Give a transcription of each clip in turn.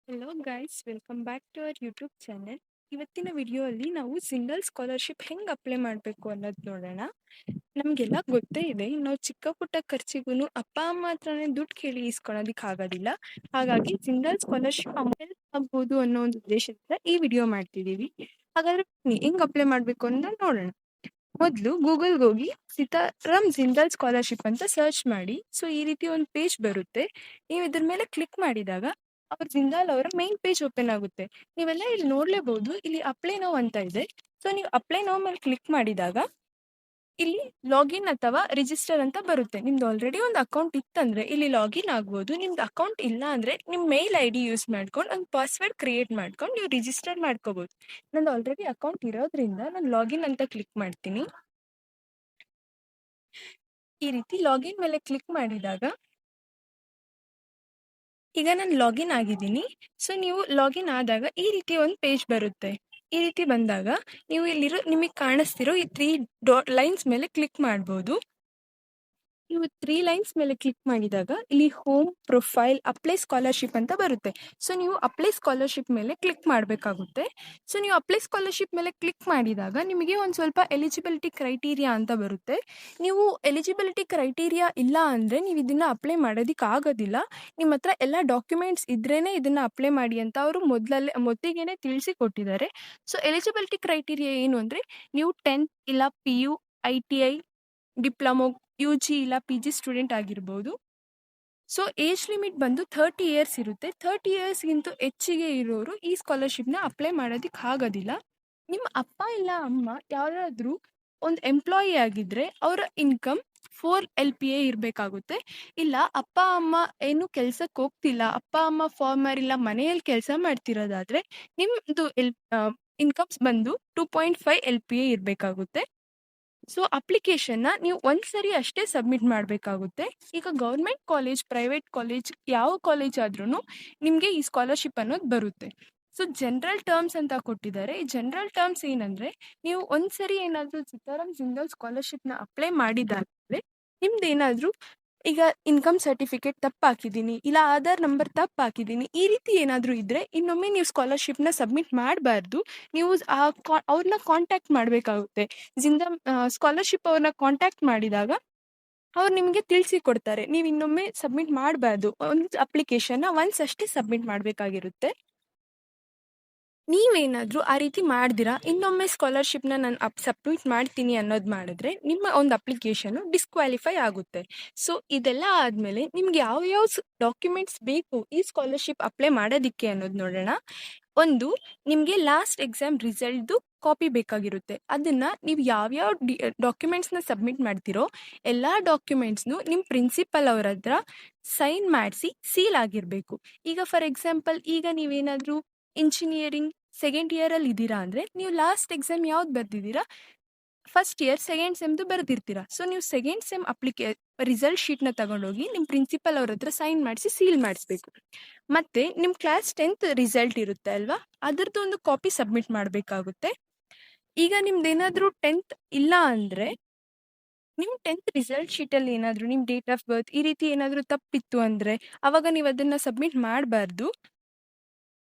Hello guys, welcome back to our YouTube channel. ಇವತ್ತಿನ video ಅಲ್ಲಿ ನಾವು ಸಿಂಗಲ್ ಸ್ಕಾಲರ್ಶಿಪ್ ಹೆಂಗೆ ಅಪ್ಲೈ ಮಾಡಬೇಕು ಅನ್ನೋದು ನೋಡೋಣ. ನಮಗೆಲ್ಲ ಗೊತ್ತೇ ಇದೆ, ನಾವು ಚಿಕ್ಕ ಪುಟ್ಟ ಖರ್ಚಿಗೂ ಅಪ್ಪ ಅಮ್ಮ ಹತ್ರನೇ ದುಡ್ಡು ಕೇಳಿ ಇಸ್ಕೊಳ್ಳೋದಕ್ಕೆ ಆಗೋದಿಲ್ಲ. ಹಾಗಾಗಿ ಸಿಂಗಲ್ ಸ್ಕಾಲರ್ಶಿಪ್ ಹೆಲ್ಪ್ ಆಗ್ಬೋದು ಅನ್ನೋ ಒಂದು ಉದ್ದೇಶದಿಂದ ಈ ವಿಡಿಯೋ ಮಾಡ್ತಿದ್ದೀವಿ. ಹಾಗಾದ್ರೆ ಹೆಂಗೆ ಅಪ್ಲೈ ಮಾಡಬೇಕು ಅಂತ ನೋಡೋಣ. ಮೊದಲು ಗೂಗಲ್ಗೆ ಹೋಗಿ ಸೀತಾರಾಮ್ ಸಿಂಗಲ್ ಸ್ಕಾಲರ್ಶಿಪ್ ಅಂತ ಸರ್ಚ್ ಮಾಡಿ. ಸೊ ಈ ರೀತಿ ಒಂದು ಪೇಜ್ ಬರುತ್ತೆ. ನೀವು ಇದ್ರ ಮೇಲೆ ಕ್ಲಿಕ್ ಮಾಡಿದಾಗ ಅವ್ರ ಜಿಂದಾಲ್ ಅವರ ಮೈನ್ ಪೇಜ್ ಓಪನ್ ಆಗುತ್ತೆ. ನೀವೆಲ್ಲ ಇಲ್ಲಿ ನೋಡ್ಲೇಬಹುದು, ಇಲ್ಲಿ ಅಪ್ಲೈ ನೌ ಅಂತ ಇದೆ. ಸೊ ನೀವು ಅಪ್ಲೈ ನೌ ಮೇಲೆ ಕ್ಲಿಕ್ ಮಾಡಿದಾಗ ಇಲ್ಲಿ ಲಾಗಿನ್ ಅಥವಾ ರಿಜಿಸ್ಟರ್ ಅಂತ ಬರುತ್ತೆ. ನಿಮ್ದು ಆಲ್ರೆಡಿ ಒಂದು ಅಕೌಂಟ್ ಇತ್ತಂದ್ರೆ ಇಲ್ಲಿ ಲಾಗಿನ್ ಆಗ್ಬೋದು. ನಿಮ್ದು ಅಕೌಂಟ್ ಇಲ್ಲ ಅಂದ್ರೆ ನಿಮ್ಮ ಮೇಲ್ ಐ ಡಿ ಯೂಸ್ ಮಾಡ್ಕೊಂಡು ಒಂದು ಪಾಸ್ವರ್ಡ್ ಕ್ರಿಯೇಟ್ ಮಾಡ್ಕೊಂಡು ನೀವು ರಿಜಿಸ್ಟರ್ ಮಾಡ್ಕೋಬಹುದು. ನಂದು ಆಲ್ರೆಡಿ ಅಕೌಂಟ್ ಇರೋದ್ರಿಂದ ನಾನು ಲಾಗಿನ್ ಅಂತ ಕ್ಲಿಕ್ ಮಾಡ್ತೀನಿ. ಈ ರೀತಿ ಲಾಗಿನ್ ಮೇಲೆ ಕ್ಲಿಕ್ ಮಾಡಿದಾಗ ಈಗ ನಾನು ಲಾಗಿನ್ ಆಗಿದ್ದೀನಿ. ಸೊ ನೀವು ಲಾಗಿನ್ ಆದಾಗ ಈ ರೀತಿ ಒಂದು ಪೇಜ್ ಬರುತ್ತೆ. ಈ ರೀತಿ ಬಂದಾಗ ನೀವು ಇಲ್ಲಿರೋ ನಿಮಗೆ ಕಾಣಿಸ್ತಿರೋ ಈ 3 ಲೈನ್ಸ್ ಮೇಲೆ ಕ್ಲಿಕ್ ಮಾಡ್ಬೋದು. ನೀವು 3 ಲೈನ್ಸ್ ಮೇಲೆ ಕ್ಲಿಕ್ ಮಾಡಿದಾಗ ಇಲ್ಲಿ ಹೋಮ್, ಪ್ರೊಫೈಲ್, ಅಪ್ಲೈ ಸ್ಕಾಲರ್ಶಿಪ್ ಅಂತ ಬರುತ್ತೆ. ಸೊ ನೀವು ಅಪ್ಲೈ ಸ್ಕಾಲರ್ಶಿಪ್ ಮೇಲೆ ಕ್ಲಿಕ್ ಮಾಡಬೇಕಾಗುತ್ತೆ. ಸೊ ನೀವು ಅಪ್ಲೈ ಸ್ಕಾಲರ್ಶಿಪ್ ಮೇಲೆ ಕ್ಲಿಕ್ ಮಾಡಿದಾಗ ನಿಮಗೆ ಒಂದು ಸ್ವಲ್ಪ ಎಲಿಜಿಬಿಲಿಟಿ ಕ್ರೈಟೀರಿಯಾ ಅಂತ ಬರುತ್ತೆ. ನೀವು ಎಲಿಜಿಬಿಲಿಟಿ ಕ್ರೈಟೀರಿಯಾ ಇಲ್ಲ ಅಂದರೆ ನೀವು ಇದನ್ನು ಅಪ್ಲೈ ಮಾಡೋದಕ್ಕೆ ಆಗೋದಿಲ್ಲ. ನಿಮ್ಮ ಹತ್ರ ಎಲ್ಲ ಡಾಕ್ಯುಮೆಂಟ್ಸ್ ಇದ್ರೇ ಇದನ್ನು ಅಪ್ಲೈ ಮಾಡಿ ಅಂತ ಅವರು ಮೊದಲಿಗೆ ತಿಳಿಸಿ ಕೊಟ್ಟಿದ್ದಾರೆ. ಸೊ ಎಲಿಜಿಬಿಲಿಟಿ ಕ್ರೈಟೀರಿಯಾ ಏನು ಅಂದರೆ ನೀವು 10th ಇಲ್ಲ PU, ITI, ಡಿಪ್ಲೊಮೊ, UG ಇಲ್ಲ PG ಸ್ಟೂಡೆಂಟ್ ಆಗಿರ್ಬೋದು. ಸೊ ಏಜ್ ಲಿಮಿಟ್ ಬಂದು 30 ಇಯರ್ಸ್ ಇರುತ್ತೆ. 30 ಇಯರ್ಸ್ಗಿಂತ ಹೆಚ್ಚಿಗೆ ಇರೋರು ಈ ಸ್ಕಾಲರ್ಶಿಪ್ನ ಅಪ್ಲೈ ಮಾಡೋದಕ್ಕೆ ಆಗೋದಿಲ್ಲ. ನಿಮ್ಮ ಅಪ್ಪ ಇಲ್ಲ ಅಮ್ಮ ಯಾರಾದರೂ ಒಂದು ಎಂಪ್ಲಾಯಿ ಆಗಿದ್ದರೆ ಅವರ ಇನ್ಕಮ್ 4 LPA ಇರಬೇಕಾಗುತ್ತೆ. ಇಲ್ಲ ಅಪ್ಪ ಅಮ್ಮ ಏನು ಕೆಲಸಕ್ಕೆ ಹೋಗ್ತಿಲ್ಲ, ಅಪ್ಪ ಅಮ್ಮ ಫಾರ್ಮರ್ ಇಲ್ಲ ಮನೆಯಲ್ಲಿ ಕೆಲಸ ಮಾಡ್ತಿರೋದಾದರೆ ನಿಮ್ಮದು ಇನ್ಕಮ್ಸ್ ಬಂದು 2.5 LPA ಇರಬೇಕಾಗುತ್ತೆ. ಸೊ ಅಪ್ಲಿಕೇಶನ್ನ ನೀವು ಒಂದ್ಸರಿ ಅಷ್ಟೇ ಸಬ್ಮಿಟ್ ಮಾಡಬೇಕಾಗುತ್ತೆ. ಈಗ ಗೌರ್ಮೆಂಟ್ ಕಾಲೇಜ್, ಪ್ರೈವೇಟ್ ಕಾಲೇಜ್, ಯಾವ ಕಾಲೇಜ್ ಆದ್ರೂ ನಿಮಗೆ ಈ ಸ್ಕಾಲರ್ಶಿಪ್ ಅನ್ನೋದು ಬರುತ್ತೆ. ಸೊ ಜನರಲ್ ಟರ್ಮ್ಸ್ ಅಂತ ಕೊಟ್ಟಿದ್ದಾರೆ. ಈ ಜನರಲ್ ಟರ್ಮ್ಸ್ ಏನಂದರೆ, ನೀವು ಒಂದ್ಸರಿ ಏನಾದರೂ ಸೀತಾರಾಮ್ ಸಿಂಗಲ್ ಸ್ಕಾಲರ್ಶಿಪ್ನ ಅಪ್ಲೈ ಮಾಡಿದಾದರೆ ನಿಮ್ದು ಏನಾದರೂ ಈಗ ಇನ್ಕಮ್ ಸರ್ಟಿಫಿಕೇಟ್ ತಪ್ಪು ಹಾಕಿದ್ದೀನಿ, ಇಲ್ಲ ಆಧಾರ್ ನಂಬರ್ ತಪ್ಪು ಹಾಕಿದ್ದೀನಿ, ಈ ರೀತಿ ಏನಾದರೂ ಇದ್ದರೆ ಇನ್ನೊಮ್ಮೆ ನೀವು ಸ್ಕಾಲರ್ಶಿಪ್ನ ಸಬ್ಮಿಟ್ ಮಾಡಬಾರ್ದು. ನೀವು ಅವ್ರನ್ನ ಕಾಂಟ್ಯಾಕ್ಟ್ ಮಾಡಬೇಕಾಗುತ್ತೆ. ಸ್ಕಾಲರ್ಶಿಪ್ ಅವ್ರನ್ನ ಕಾಂಟ್ಯಾಕ್ಟ್ ಮಾಡಿದಾಗ ಅವ್ರು ನಿಮಗೆ ತಿಳಿಸಿ ಕೊಡ್ತಾರೆ. ನೀವು ಇನ್ನೊಮ್ಮೆ ಸಬ್ಮಿಟ್ ಮಾಡಬಾರ್ದು. ಒಂದು ಅಪ್ಲಿಕೇಶನ್ನ ಒನ್ಸ್ ಅಷ್ಟೇ ಸಬ್ಮಿಟ್ ಮಾಡಬೇಕಾಗಿರುತ್ತೆ. ನೀವೇನಾದರೂ ಆ ರೀತಿ ಮಾಡ್ದಿರಾ ಇನ್ನೊಮ್ಮೆ ಸ್ಕಾಲರ್ಶಿಪ್ನ ನಾನು ಸಬ್ಮಿಟ್ ಮಾಡ್ತೀನಿ ಅನ್ನೋದು ಮಾಡಿದ್ರೆ ನಿಮ್ಮ ಒಂದು ಅಪ್ಲಿಕೇಶನು ಡಿಸ್ಕ್ವಾಲಿಫೈ ಆಗುತ್ತೆ. ಸೊ ಇದೆಲ್ಲ ಆದಮೇಲೆ ನಿಮ್ಗೆ ಯಾವ ಡಾಕ್ಯುಮೆಂಟ್ಸ್ ಬೇಕು ಈ ಸ್ಕಾಲರ್ಶಿಪ್ ಅಪ್ಲೈ ಮಾಡೋದಕ್ಕೆ ಅನ್ನೋದು ನೋಡೋಣ. ಒಂದು, ನಿಮಗೆ ಲಾಸ್ಟ್ ಎಕ್ಸಾಮ್ ರಿಸಲ್ಟ್ದು ಕಾಪಿ ಬೇಕಾಗಿರುತ್ತೆ. ಅದನ್ನು ನೀವು ಯಾವ್ಯಾವ ಡಾಕ್ಯುಮೆಂಟ್ಸ್ನ ಸಬ್ಮಿಟ್ ಮಾಡ್ತಿರೋ ಎಲ್ಲ ಡಾಕ್ಯುಮೆಂಟ್ಸ್ನು ನಿಮ್ಮ ಪ್ರಿನ್ಸಿಪಲ್ ಅವ್ರ ಹತ್ರ ಸೈನ್ ಮಾಡಿಸಿ ಸೀಲ್ ಆಗಿರಬೇಕು. ಈಗ ಫಾರ್ ಎಕ್ಸಾಂಪಲ್, ಈಗ ನೀವೇನಾದರೂ ಇಂಜಿನಿಯರಿಂಗ್ ಸೆಕೆಂಡ್ ಇಯರಲ್ಲಿ ಇದ್ದೀರಾ ಅಂದರೆ ನೀವು ಲಾಸ್ಟ್ ಎಕ್ಸಾಮ್ ಯಾವ್ದು ಬರೆದಿದ್ದೀರಾ, ಫಸ್ಟ್ ಇಯರ್ ಸೆಕೆಂಡ್ ಸೆಮ್ದು ಬರೆದಿರ್ತೀರಾ. ಸೊ ನೀವು ಸೆಕೆಂಡ್ ಸೆಮ್ ರಿಸಲ್ಟ್ ಶೀಟ್ನ ತಗೊಂಡೋಗಿ ನಿಮ್ಮ ಪ್ರಿನ್ಸಿಪಲ್ ಅವ್ರ ಹತ್ರ ಸೈನ್ ಮಾಡಿಸಿ ಸೀಲ್ ಮಾಡಿಸ್ಬೇಕು. ಮತ್ತು ನಿಮ್ಮ ಕ್ಲಾಸ್ 10th ರಿಸಲ್ಟ್ ಇರುತ್ತೆ ಅಲ್ವಾ, ಅದರದ್ದು ಒಂದು ಕಾಪಿ ಸಬ್ಮಿಟ್ ಮಾಡಬೇಕಾಗುತ್ತೆ. ಈಗ ನಿಮ್ದೇನಾದರೂ 10th ಇಲ್ಲ ಅಂದರೆ ನಿಮ್ಮ 10th ರಿಸಲ್ಟ್ ಶೀಟಲ್ಲಿ ಏನಾದರೂ ನಿಮ್ಮ ಡೇಟ್ ಆಫ್ ಬರ್ತ್ ಈ ರೀತಿ ಏನಾದರೂ ತಪ್ಪಿತ್ತು ಅಂದರೆ ಆವಾಗ ನೀವು ಅದನ್ನು ಸಬ್ಮಿಟ್ ಮಾಡಬಾರ್ದು.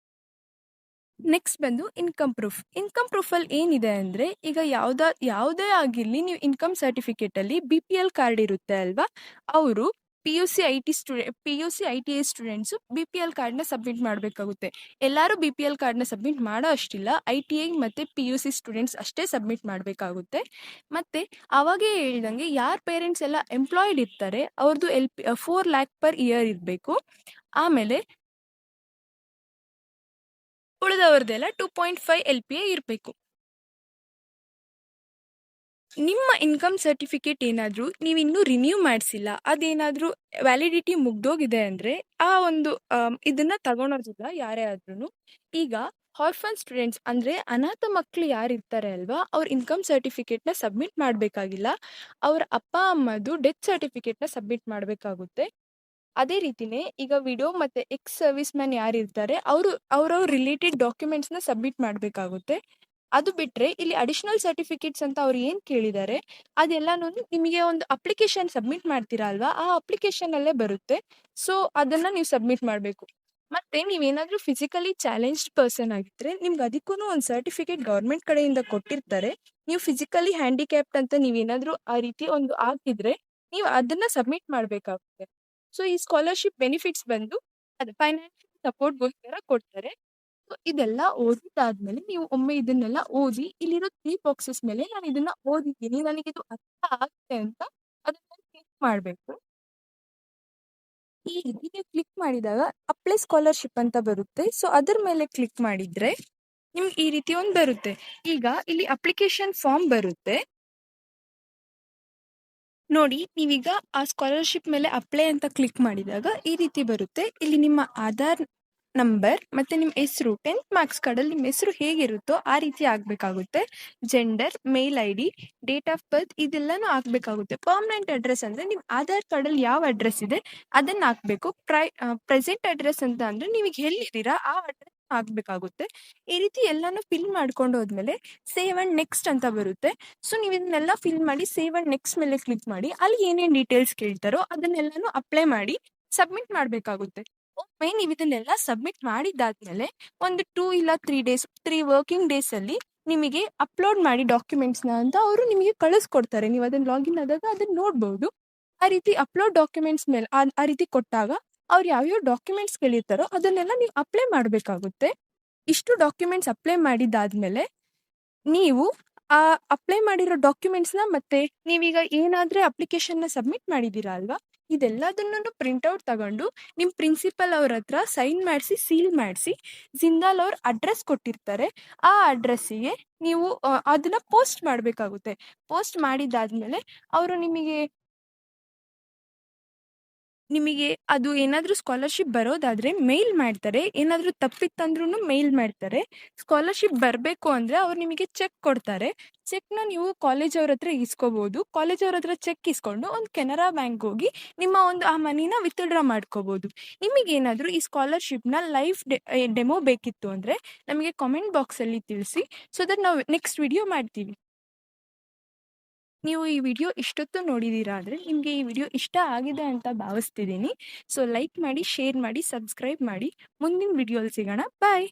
ನೆಕ್ಸ್ಟ್ ಬಂದು ಇನ್ಕಮ್ ಪ್ರೂಫ್. ಇನ್ಕಮ್ ಪ್ರೂಫಲ್ಲಿ ಏನಿದೆ ಅಂದರೆ, ಈಗ ಯಾವುದೇ ಆಗಿರಲಿ, ನೀವು ಇನ್ಕಮ್ ಸರ್ಟಿಫಿಕೇಟಲ್ಲಿ BPL ಕಾರ್ಡ್ ಇರುತ್ತೆ ಅಲ್ವಾ, ಅವರು PUC ITI ಸ್ಟೂಡೆಂಟ್ಸು BPL ಕಾರ್ಡ್ನ ಸಬ್ಮಿಟ್ ಮಾಡಬೇಕಾಗುತ್ತೆ. ಎಲ್ಲರೂ BPL ಕಾರ್ಡ್ನ ಸಬ್ಮಿಟ್ ಮಾಡೋ ಅಷ್ಟಿಲ್ಲ. ITI ಮತ್ತು PUC ಸ್ಟೂಡೆಂಟ್ಸ್ ಅಷ್ಟೇ ಸಬ್ಮಿಟ್ ಮಾಡಬೇಕಾಗುತ್ತೆ. ಮತ್ತು ಆವಾಗೇ ಹೇಳ್ದಂಗೆ ಯಾರ ಪೇರೆಂಟ್ಸ್ ಎಲ್ಲ ಎಂಪ್ಲಾಯ್ಡ್ ಇರ್ತಾರೆ ಅವ್ರದ್ದು 4 lakh per year ಇರಬೇಕು. ಆಮೇಲೆ ಉಳಿದವ್ರದ್ದೆಲ್ಲ 2.5 LPA ಇರಬೇಕು. ನಿಮ್ಮ ಇನ್ಕಮ್ ಸರ್ಟಿಫಿಕೇಟ್ ಏನಾದರೂ ನೀವಿನ್ನೂ ರಿನ್ಯೂ ಮಾಡಿಸಿಲ್ಲ, ಅದೇನಾದರೂ ವ್ಯಾಲಿಡಿಟಿ ಮುಗ್ದೋಗಿದೆ ಅಂದರೆ ಆ ಒಂದು ಇದನ್ನು ತಗೊಳೋದಿಲ್ಲ ಯಾರೇ ಆದ್ರೂ. ಈಗ ಆರ್ಫನ್ ಸ್ಟೂಡೆಂಟ್ಸ್ ಅಂದರೆ ಅನಾಥ ಮಕ್ಕಳು ಯಾರು ಇರ್ತಾರೆ ಅಲ್ವಾ, ಅವ್ರ ಇನ್ಕಮ್ ಸರ್ಟಿಫಿಕೇಟ್ನ ಸಬ್ಮಿಟ್ ಮಾಡಬೇಕಾಗಿಲ್ಲ. ಅವ್ರ ಅಪ್ಪ ಅಮ್ಮದು ಡೆತ್ ಸರ್ಟಿಫಿಕೇಟ್ನ ಸಬ್ಮಿಟ್ ಮಾಡಬೇಕಾಗುತ್ತೆ. ಅದೇ ರೀತಿನೇ ಈಗ ವಿಡೋ ಮತ್ತು ಎಕ್ಸ್ ಸರ್ವಿಸ್ ಮ್ಯಾನ್ ಯಾರಿರ್ತಾರೆ ಅವ್ರವ್ರ ರಿಲೇಟೆಡ್ ಡಾಕ್ಯುಮೆಂಟ್ಸ್ನ ಸಬ್ಮಿಟ್ ಮಾಡಬೇಕಾಗುತ್ತೆ. ಅದು ಬಿಟ್ಟರೆ ಇಲ್ಲಿ ಅಡಿಷ್ನಲ್ ಸರ್ಟಿಫಿಕೇಟ್ಸ್ ಅಂತ ಅವ್ರು ಏನು ಕೇಳಿದ್ದಾರೆ ಅದೆಲ್ಲನೂ ನಿಮಗೆ ಒಂದು ಅಪ್ಲಿಕೇಶನ್ ಸಬ್ಮಿಟ್ ಮಾಡ್ತೀರಾ ಅಲ್ವಾ, ಆ ಅಪ್ಲಿಕೇಶನಲ್ಲೇ ಬರುತ್ತೆ. ಸೊ ಅದನ್ನು ನೀವು ಸಬ್ಮಿಟ್ ಮಾಡಬೇಕು. ಮತ್ತೆ ನೀವೇನಾದ್ರೂ ಫಿಸಿಕಲಿ ಚಾಲೆಂಜ್ಡ್ ಪರ್ಸನ್ ಆಗಿದ್ರೆ ನಿಮ್ಗೆ ಅದಕ್ಕೂನು ಒಂದು ಸರ್ಟಿಫಿಕೇಟ್ ಗೌರ್ಮೆಂಟ್ ಕಡೆಯಿಂದ ಕೊಟ್ಟಿರ್ತಾರೆ. ನೀವು ಫಿಸಿಕಲಿ ಹ್ಯಾಂಡಿಕ್ಯಾಪ್ಟ್ ಅಂತ ನೀವೇನಾದ್ರೂ ಆ ರೀತಿ ಒಂದು ಆಗಿದ್ರೆ ನೀವು ಅದನ್ನ ಸಬ್ಮಿಟ್ ಮಾಡಬೇಕಾಗುತ್ತೆ. ಸೊ ಈ ಸ್ಕಾಲರ್‌ಶಿಪ್ ಬೆನಿಫಿಟ್ಸ್ ಬಂದು ಅದು ಫೈನಾನ್ಷಿಯಲ್ ಸಪೋರ್ಟ್‌ಗೋಸ್ಕರ ಕೊಡ್ತಾರೆ. ಸೊ ಇದೆಲ್ಲ ಓದಿದ್ದಾದ್ಮೇಲೆ ನೀವು ಒಮ್ಮೆ ಇದನ್ನೆಲ್ಲ ಓದಿ ಇಲ್ಲಿರೋ 3 ಬಾಕ್ಸಸ್ ಮೇಲೆ ನಾನು ಇದನ್ನ ಓದಿದ್ದೀನಿ, ನನಗಿದು ಅರ್ಥ ಆಗುತ್ತೆ ಅಂತ ಅದನ್ನ ಕ್ಲಿಕ್ ಮಾಡಬೇಕು. ಈ ರೀತಿ ನೀವು ಕ್ಲಿಕ್ ಮಾಡಿದಾಗ ಅಪ್ಲೈ ಸ್ಕಾಲರ್‌ಶಿಪ್ ಅಂತ ಬರುತ್ತೆ. ಸೊ ಅದ್ರ ಮೇಲೆ ಕ್ಲಿಕ್ ಮಾಡಿದ್ರೆ ನಿಮ್ಗೆ ಈ ರೀತಿ ಒಂದು ಬರುತ್ತೆ. ಈಗ ಇಲ್ಲಿ ಅಪ್ಲಿಕೇಶನ್ ಫಾರ್ಮ್ ಬರುತ್ತೆ. ನೋಡಿ ನೀವೀಗ ಆ ಸ್ಕಾಲರ್‌ಶಿಪ್ ಮೇಲೆ ಅಪ್ಲೈ ಅಂತ ಕ್ಲಿಕ್ ಮಾಡಿದಾಗ ಈ ರೀತಿ ಬರುತ್ತೆ. ಇಲ್ಲಿ ನಿಮ್ಮ ಆಧಾರ್ ನಂಬರ್ ಮತ್ತೆ ನಿಮ್ಮ ಹೆಸರು 10th ಮಾರ್ಕ್ಸ್ ಕಾರ್ಡಲ್ಲಿ ನಿಮ್ಮ ಹೆಸರು ಹೇಗಿರುತ್ತೋ ಆ ರೀತಿ ಆಗಬೇಕಾಗುತ್ತೆ. Gender, mail ID, date of birth ಇದೆಲ್ಲನೂ ಹಾಕಬೇಕಾಗುತ್ತೆ. ಪರ್ಮನೆಂಟ್ ಅಡ್ರೆಸ್ ಅಂದರೆ ನಿಮ್ಮ ಆಧಾರ್ ಕಾರ್ಡಲ್ಲಿ ಯಾವ ಅಡ್ರೆಸ್ ಇದೆ ಅದನ್ನು ಹಾಕಬೇಕು. ಪ್ರೆಸೆಂಟ್ ಅಡ್ರೆಸ್ ಅಂತ ಅಂದರೆ ನೀವೀಗ ಎಲ್ಲಿದ್ದೀರಾ ಆ ಅಡ್ರೆಸ್ ಹಾಕಬೇಕಾಗುತ್ತೆ. ಈ ರೀತಿ ಎಲ್ಲನೂ ಫಿಲ್ ಮಾಡ್ಕೊಂಡು ಹೋದ್ಮೇಲೆ ಸೇವ್ ಆ್ಯಂಡ್ ನೆಕ್ಸ್ಟ್ ಅಂತ ಬರುತ್ತೆ. ಸೊ ನೀವು ಇದನ್ನೆಲ್ಲ ಫಿಲ್ ಮಾಡಿ ಸೇವ್ ಆ್ಯಂಡ್ ನೆಕ್ಸ್ಟ್ ಮೇಲೆ ಕ್ಲಿಕ್ ಮಾಡಿ ಅಲ್ಲಿ ಏನೇನು ಡೀಟೇಲ್ಸ್ ಕೇಳ್ತಾರೋ ಅದನ್ನೆಲ್ಲನೂ ಅಪ್ಲೈ ಮಾಡಿ ಸಬ್ಮಿಟ್ ಮಾಡಬೇಕಾಗುತ್ತೆ. ಒಮ್ಮೆ ನೀವು ಇದನ್ನೆಲ್ಲ ಸಬ್ಮಿಟ್ ಮಾಡಿದ್ದಾದ್ಮೇಲೆ ಒಂದು 2 ಇಲ್ಲ 3 ಡೇಸ್ 3 ವರ್ಕಿಂಗ್ ಡೇಸಲ್ಲಿ ನಿಮಗೆ ಅಪ್ಲೋಡ್ ಮಾಡಿ ಡಾಕ್ಯುಮೆಂಟ್ಸ್ನ ಅಂತ ಅವರು ನಿಮಗೆ ಕಳಿಸ್ಕೊಡ್ತಾರೆ. ನೀವು ಅದನ್ನು ಲಾಗಿನ್ ಆದಾಗ ಅದನ್ನು ನೋಡ್ಬೋದು. ಆ ರೀತಿ ಅಪ್ಲೋಡ್ ಡಾಕ್ಯುಮೆಂಟ್ಸ್ ಮೇಲೆ ಆ ರೀತಿ ಕೊಟ್ಟಾಗ ಅವ್ರು ಯಾವ್ಯಾವ ಡಾಕ್ಯುಮೆಂಟ್ಸ್ ಕೇಳಿರ್ತಾರೋ ಅದನ್ನೆಲ್ಲ ನೀವು ಅಪ್ಲೈ ಮಾಡಬೇಕಾಗುತ್ತೆ. ಇಷ್ಟು ಡಾಕ್ಯುಮೆಂಟ್ಸ್ ಅಪ್ಲೈ ಮಾಡಿದ್ದಾದ್ಮೇಲೆ ನೀವು ಆ ಅಪ್ಲೈ ಮಾಡಿರೋ ಡಾಕ್ಯುಮೆಂಟ್ಸ್ನ ಮತ್ತೆ ನೀವೀಗ ಏನಾದರೆ ಅಪ್ಲಿಕೇಶನ್ನ ಸಬ್ಮಿಟ್ ಮಾಡಿದ್ದೀರಾ ಅಲ್ವಾ, ಇದೆಲ್ಲದನ್ನು ಪ್ರಿಂಟೌಟ್ ತಗೊಂಡು ನಿಮ್ಮ ಪ್ರಿನ್ಸಿಪಲ್ ಅವ್ರ ಹತ್ರ ಸೈನ್ ಮಾಡಿಸಿ ಸೀಲ್ ಮಾಡಿಸಿ ಜಿಂದಾಲ್ ಅವ್ರ ಅಡ್ರೆಸ್ ಕೊಟ್ಟಿರ್ತಾರೆ ಆ ಅಡ್ರೆಸ್ಸಿಗೆ ನೀವು ಅದನ್ನ ಪೋಸ್ಟ್ ಮಾಡಬೇಕಾಗುತ್ತೆ. ಪೋಸ್ಟ್ ಮಾಡಿದ್ದಾದ್ಮೇಲೆ ಅವರು ನಿಮಗೆ ಅದು ಏನಾದರೂ ಸ್ಕಾಲರ್‌ಶಿಪ್ ಬರೋದಾದರೆ ಮೇಲ್ ಮಾಡ್ತಾರೆ. ಏನಾದರೂ ತಪ್ಪಿತ್ತಂದ್ರೂ ಮೇಲ್ ಮಾಡ್ತಾರೆ. ಸ್ಕಾಲರ್‌ಶಿಪ್ ಬರಬೇಕು ಅಂದರೆ ಅವ್ರು ನಿಮಗೆ ಚೆಕ್ ಕೊಡ್ತಾರೆ. ಚೆಕ್‌ನ ನೀವು ಕಾಲೇಜ್ ಅವ್ರ ಹತ್ರ ಇಸ್ಕೋಬೋದು. ಕಾಲೇಜ್ ಅವ್ರ ಹತ್ರ ಚೆಕ್ ಇಸ್ಕೊಂಡು ಒಂದು ಕೆನರಾ ಬ್ಯಾಂಕ್ ಹೋಗಿ ನಿಮ್ಮ ಒಂದು ಆ ಮನಿನ ವಿತ್‌ಡ್ರಾ ಮಾಡ್ಕೋಬೋದು. ನಿಮಗೇನಾದರೂ ಈ ಸ್ಕಾಲರ್‌ಶಿಪ್‌ನ ಲೈವ್ ಡೆಮೋ ಬೇಕಿತ್ತು ಅಂದರೆ ನಮಗೆ ಕಾಮೆಂಟ್ ಬಾಕ್ಸಲ್ಲಿ ತಿಳಿಸಿ. ಸೊ ದಟ್ ನಾವು ನೆಕ್ಸ್ಟ್ ವಿಡಿಯೋ ಮಾಡ್ತೀವಿ. ನೀವು ಈ ವಿಡಿಯೋ ಇಷ್ಟೊತ್ತು ನೋಡಿದ್ದೀರಾ ಅಂದರೆ ನಿಮಗೆ ಈ ವಿಡಿಯೋ ಇಷ್ಟ ಆಗಿದೆ ಅಂತ ಭಾವಿಸ್ತಿದ್ದೀನಿ. ಸೊ ಲೈಕ್ ಮಾಡಿ, ಶೇರ್ ಮಾಡಿ, ಸಬ್ಸ್ಕ್ರೈಬ್ ಮಾಡಿ. ಮುಂದಿನ ವಿಡಿಯೋಲಿ ಸಿಗೋಣ. ಬಾಯ್.